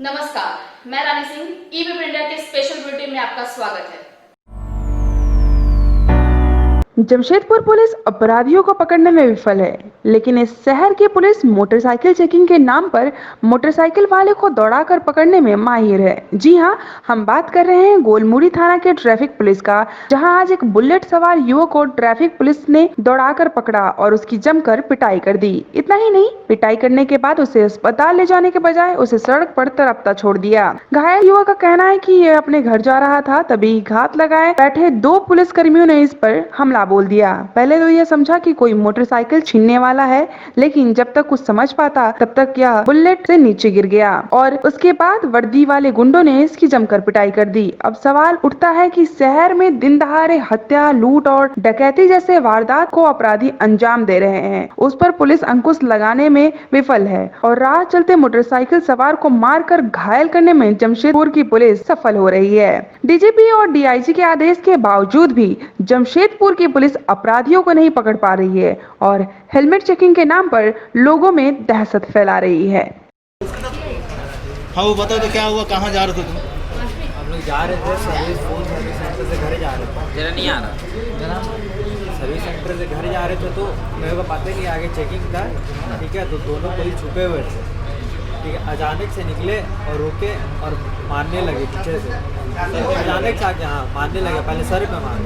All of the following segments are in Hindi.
नमस्कार, मैं रानी सिंह ईबीपी इंडिया के स्पेशल बुलेटिन में आपका स्वागत है। जमशेदपुर पुलिस अपराधियों को पकड़ने में विफल है, लेकिन इस शहर की पुलिस मोटरसाइकिल चेकिंग के नाम पर मोटरसाइकिल वाले को दौड़ाकर पकड़ने में माहिर है। जी हां, हम बात कर रहे हैं गोलमुड़ी थाना के ट्रैफिक पुलिस का, जहां आज एक बुलेट सवार युवक को ट्रैफिक पुलिस ने दौड़ाकर पकड़ा और उसकी जमकर पिटाई कर दी। इतना ही नहीं, पिटाई करने के बाद उसे अस्पताल ले जाने के बजाय उसे सड़क पर तड़पता छोड़ दिया। घायल युवक का कहना है कि ये अपने घर जा रहा था, तभी घात लगाए बैठे दो पुलिस कर्मियों ने इस पर हमला बोल दिया। पहले तो यह समझा कि कोई मोटरसाइकिल छीनने वाला है, लेकिन जब तक कुछ समझ पाता तब तक यह बुलेट से नीचे गिर गया और उसके बाद वर्दी वाले गुंडों ने इसकी जमकर पिटाई कर दी। अब सवाल उठता है कि शहर में दिन दहाड़े हत्या, लूट और डकैती जैसे वारदात को अपराधी अंजाम दे रहे हैं, उस पर पुलिस अंकुश लगाने में विफल है और राह चलते मोटरसाइकिल सवार को मारकर घायल करने में जमशेदपुर की पुलिस सफल हो रही है। डीजीपी और डीआईजी के आदेश के बावजूद भी जमशेदपुर की पुलिस अपराधियों को नहीं पकड़ पा रही है और हेलमेट चेकिंग के नाम पर लोगों में दहशत फैला रही है। हाँ, वो बताओ तो क्या हुआ, कहाँ जा रहे थे तुम? हम लोग जा रहे थे सर्विस सेंटर से घर जा रहे थे। जरा नहीं आ रहा सर्विस सेंटर से घर जा रहे थे तो मेरे को पता है कि आगे चेकिंग था, ठीक है। तो दोनों पुलिस छुपे हुए थे, ठीक है। अचानक से निकले और रुके और मारने लगे पीछे से। अचानक से आके हाँ मारने लगे, पहले सर पे मारे,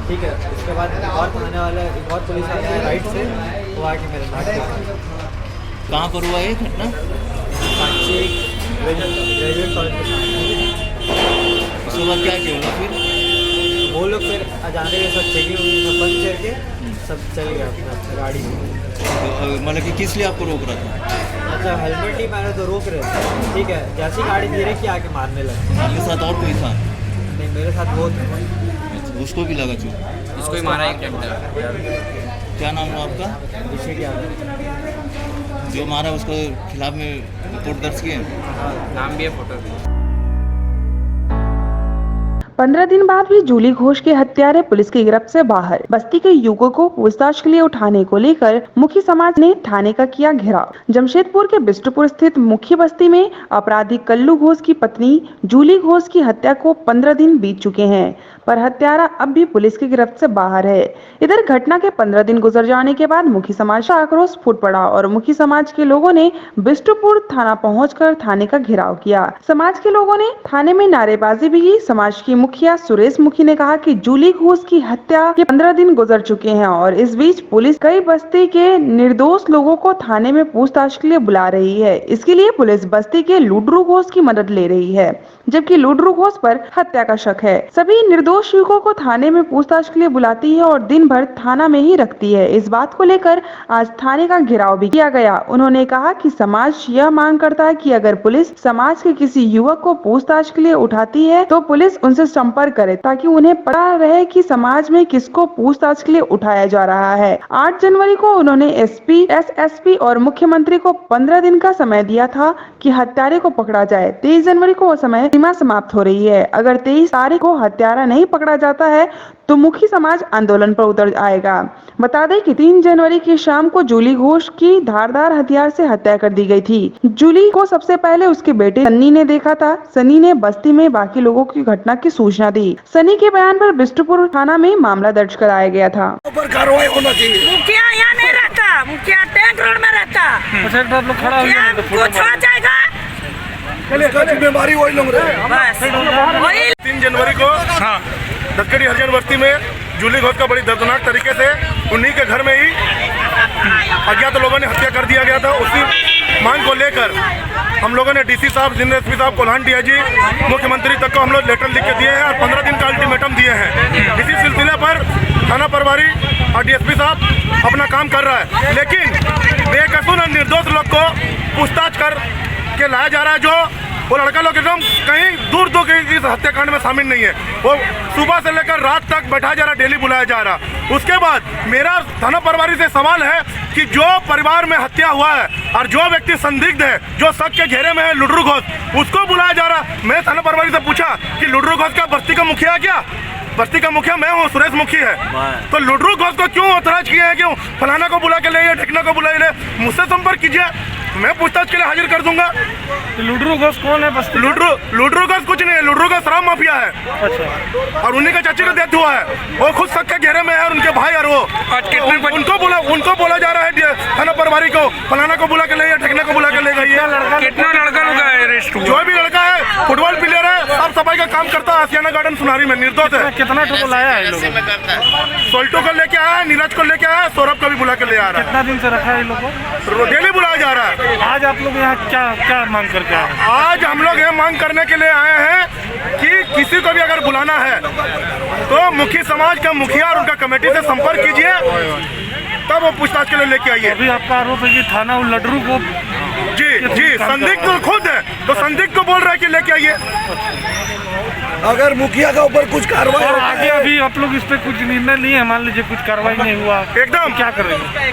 ठीक है। उसके बाद एक और थाने वाले, एक और पुलिस वाले आए राइट से, वो आके मेरे नाक पे। कहाँ पर हुआ ये घटना? ग्रेजुएट कॉलेज के सामने। उसके बाद क्या किया फिर? वो लोग फिर अचानक से सब चेकिंग सब बंद करके सब चल गया अपना गाड़ी में। मतलब कि किस लिए आपको रोक रहा था? अच्छा, हेलमेट नहीं पहने तो रोक रहे थे, ठीक है। जैसी गाड़ी धीरे की आके मारने लगे। आपके साथ और कोई था? नहीं, मेरे साथ वो था। उसको भी लगा चोट? इसको ही मारा एक टाइम। क्या नाम हुआ आपका? पीछे क्या जो मारा उसको खिलाफ में रिपोर्ट दर्ज किए? नाम भी है, फोटो भी। 15 दिन बाद भी जूली घोष के हत्यारे पुलिस की गिरफ्त से बाहर। बस्ती के युवकों को पूछताछ के लिए उठाने को लेकर मुखी समाज ने थाने का किया घेराव। जमशेदपुर के बिष्टुपुर स्थित मुखी बस्ती में अपराधी कल्लू घोष की पत्नी जूली घोष की हत्या को 15 दिन बीत चुके हैं, पर हत्यारा अब भी पुलिस की गिरफ्त से बाहर है। इधर घटना के 15 दिन गुजर जाने के बाद मुखी समाज का आक्रोश फूट पड़ा और मुखी समाज के लोगों ने बिष्टुपुर थाना पहुंचकर थाने का घेराव किया। समाज के लोगों ने थाने में नारेबाजी भी की। समाज की मुखिया सुरेश मुखी ने कहा कि जूली घोष की हत्या के 15 दिन गुजर चुके हैं और इस बीच पुलिस कई बस्ती के निर्दोष लोगों को थाने में पूछताछ के लिए बुला रही है। इसके लिए पुलिस बस्ती के लुड्रू घोष की मदद ले रही है, जबकि लुड्रू घोष पर हत्या का शक है। सभी निर्दोष युवकों को थाने में पूछताछ के लिए बुलाती है और दिन भर थाना में ही रखती है। इस बात को लेकर आज थाने का घेराव भी किया गया। उन्होंने कहा कि समाज यह मांग करता है कि अगर पुलिस समाज के किसी युवक को पूछताछ के लिए उठाती है तो पुलिस उनसे संपर्क करे, ताकि उन्हें पता रहे कि समाज में किसको पूछताछ के लिए उठाया जा रहा है। 8 जनवरी को उन्होंने एसपी, एसएसपी और मुख्यमंत्री को 15 दिन का समय दिया था कि हत्यारे को पकड़ा जाए। 23 जनवरी को वो समय सीमा समाप्त हो रही है। अगर 23 तारीख को हत्यारा नहीं पकड़ा जाता है तो मुखी समाज आंदोलन पर उतर आएगा। बता दें कि 3 जनवरी की शाम को जूली घोष की धारदार हथियार से हत्या कर दी गई थी। जूली को सबसे पहले उसके बेटे सन्नी ने देखा था। सन्नी ने बस्ती में बाकी लोगों की घटना की सूचना दी। सन्नी के बयान पर बिष्टुपुर थाना में मामला दर्ज कराया गया था। कार्रवाई होना चाहिए। मुखिया यहाँ नहीं रहता, मुखिया टैंक रोड में रहता। कुछ हो जाएगा, जिम्मेवारी वही लोग रहे। 3 जनवरी को दक्कड़ी हरिजन बस्ती में जूली घोष का बड़ी दर्दनाक तरीके से उन्हीं के घर में ही अज्ञात लोगों ने हत्या कर दिया गया था। उसी मांग को लेकर हम लोगों ने डीसी साहब, जिन एसपी साहब, कोल्हान डीआईजी, मुख्यमंत्री तक को हम लोग लेटर लिख के दिए हैं और 15 दिन का अल्टीमेटम दिए हैं। इसी सिलसिले पर थाना प्रभारी और डीएसपी साहब अपना काम कर रहा है, लेकिन बेकसूर और निर्दोष लोग को पूछताछ कर के लाया जा रहा है। जो वो लड़का लोग एकदम कहीं दूर दूर इस हत्याकांड में शामिल नहीं है। वो सुबह से लेकर रात तक बैठा जा रहा, डेली बुलाया जा रहा। उसके बाद मेरा थाना प्रभारी से सवाल है कि जो परिवार में हत्या हुआ है और जो व्यक्ति संदिग्ध है, जो शक के घेरे में है, लुड्रू घोष, उसको बुलाया जा रहा। मैं थाना प्रभारी से पूछा कि लुड्रू घोष का बस्ती का मुखिया क्या? बस्ती का मुखिया मैं हूँ, सुरेश मुखी है। तो लुड्रू घोष को क्यों ऐतराज किया है? क्यों फलाना को बुला के ले, ढेकना को बुला ले? मुझसे संपर्क कीजिए, मैं पूछताछ के लिए हाजिर कर दूंगा। लुड्रू घोष कौन है बस्ती? लुड्रू का कुछ नहीं है, लुड्रू का शराब माफिया है। अच्छा। और उन्हीं का चाची का डेथ हुआ है, वो खुद सबके घेरे में है और उनके भाई और वो। उनको बोला जा रहा है थाना प्रभारी को, फलाना को बुला के ले, ठेकना को बुला के ले गई है। कितना लड़का लोग अरेस्ट हुआ? जो भी लड़का है फुटबॉल प्लेयर है, साफ सफाई का काम करता है, आसियाना गार्डन सुनारी में, निर्दोष है। कितना ठोको लाया है लोगों? सोल्टो को लेके आया है, नीरज को लेके आया है, सौरभ को भी बुला के ले आ रहा कितना दिन से रखा है लोगों को? है, डेली बुलाया जा रहा है। आज आप लोग यहाँ क्या मांग करके आए हैं? आज हम लोग ये मांग करने के लिए आए हैं कि किसी को भी अगर बुलाना है तो मुखी समाज का मुखिया और उनका कमेटी से संपर्क कीजिए, तब वो पूछताछ के लिए लेके आइए। अभी आपका आरोप है कि थाना और लड्रू को जी संदिग्ध तो खुद है, तो संदिग्ध को बोल रहा है कि लेके आइए। अगर मुखिया का ऊपर कुछ कार्रवाई और आगे अभी आप लोग इस पे कुछ निर्णय लिए हैं, मान लीजिए कुछ कार्रवाई नहीं हुआ एकदम क्या करेंगे?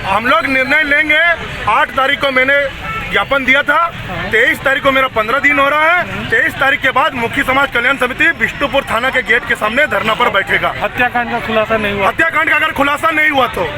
हम लोग निर्णय लेंगे। 8 तारीख को मैंने ज्ञापन दिया था, 23 तारीख को मेरा 15 दिन हो रहा है। 23 तारीख के बाद मुखी समाज कल्याण समिति बिष्टुपुर थाना के गेट के सामने धरना पर बैठेगा। हत्याकांड का खुलासा नहीं हुआ? हत्याकांड का अगर खुलासा नहीं हुआ तो